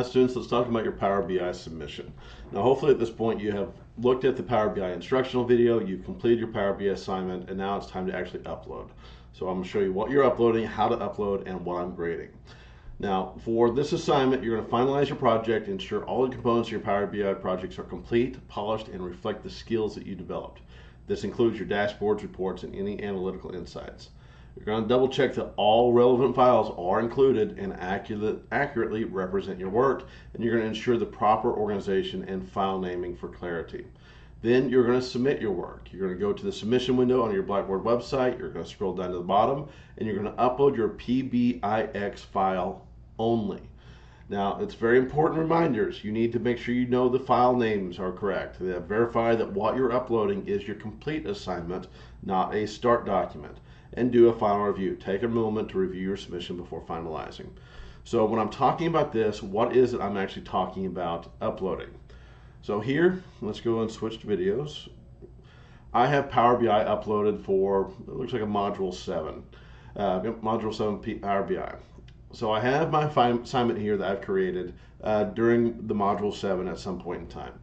Students, let's talk about your Power BI submission. Now, hopefully at this point you have looked at the Power BI instructional video, you've completed your Power BI assignment, and now it's time to actually upload. So I'm going to show you what you're uploading, how to upload, and what I'm grading. Now, for this assignment, you're going to finalize your project, ensure all the components of your Power BI projects are complete, polished, and reflect the skills that you developed. This includes your dashboards, reports, and any analytical insights. You're going to double check that all relevant files are included and accurately represent your work, and you're going to ensure the proper organization and file naming for clarity. Then you're going to submit your work. You're going to go to the submission window on your Blackboard website. You're going to scroll down to the bottom, and you're going to upload your PBIX file only. Now, it's very important reminders. You need to make sure you know the file names are correct. Verify that what you're uploading is your complete assignment, not a start document. And do a final review. Take a moment to review your submission before finalizing. So when I'm talking about this, what is it I'm actually talking about uploading? So here, let's go and switch to videos. I have Power BI uploaded for, it looks like a Module 7. Module 7 Power BI. So I have my assignment here that I've created during the Module 7 at some point in time.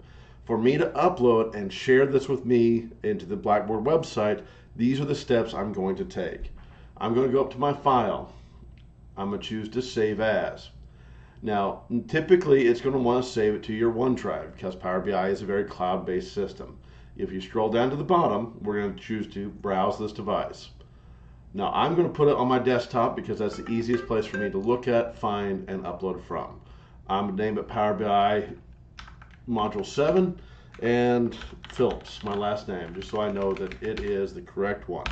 For me to upload and share this with me into the Blackboard website, these are the steps I'm going to take. I'm going to go up to my file. I'm going to choose to save as. Now, typically it's going to want to save it to your OneDrive because Power BI is a very cloud-based system. If you scroll down to the bottom, we're going to choose to browse this device. Now, I'm going to put it on my desktop because that's the easiest place for me to look at, find, and upload from. I'm going to name it Power BI Module 7 and Phillips, my last name, just so I know that it is the correct one.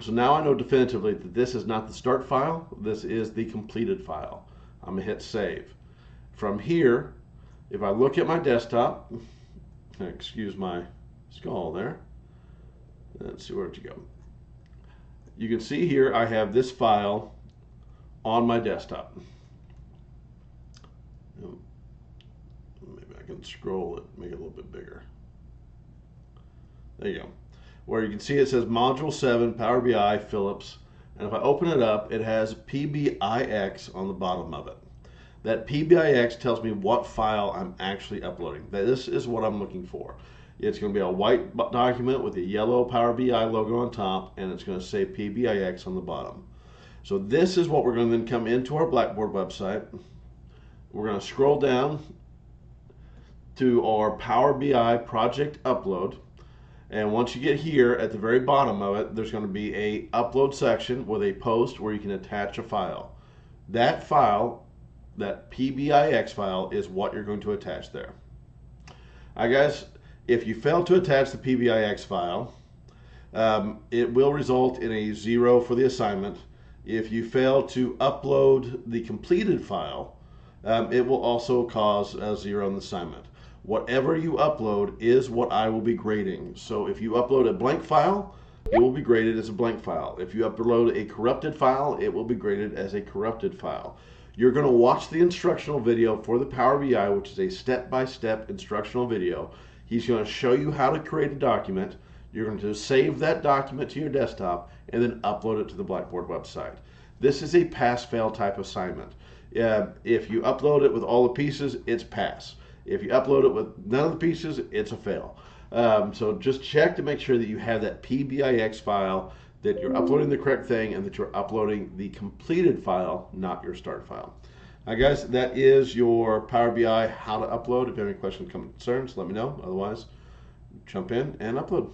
So now I know definitively that this is not the start file, this is the completed file. I'm going to hit save. From here, if I look at my desktop, excuse my skull there, let's see where to go. You can see here I have this file on my desktop. Maybe I can scroll it, make it a little bit bigger. There you go. Where you can see it says Module 7 Power BI Phillips, and if I open it up, it has PBIX on the bottom of it. That PBIX tells me what file I'm actually uploading. This is what I'm looking for. It's going to be a white document with a yellow Power BI logo on top, and it's going to say PBIX on the bottom. So this is what we're going to then come into our Blackboard website. We're going to scroll down to our Power BI project upload. And once you get here at the very bottom of it, there's going to be a upload section with a post where you can attach a file. That file, that PBIX file, is what you're going to attach there. All right, guys, if you fail to attach the PBIX file, it will result in a 0 for the assignment. If you fail to upload the completed file, it will also cause a 0 on the assignment. Whatever you upload is what I will be grading. So if you upload a blank file, it will be graded as a blank file. If you upload a corrupted file, it will be graded as a corrupted file. You're going to watch the instructional video for the Power BI, which is a step-by-step instructional video. He's going to show you how to create a document. You're going to save that document to your desktop and then upload it to the Blackboard website. This is a pass-fail type assignment. If you upload it with all the pieces, it's pass. If you upload it with none of the pieces, it's a fail. So just check to make sure that you have that PBIX file, that you're uploading the correct thing, and that you're uploading the completed file, not your start file. All right, guys, that is your Power BI how to upload. If you have any questions, concerns, let me know. Otherwise, jump in and upload.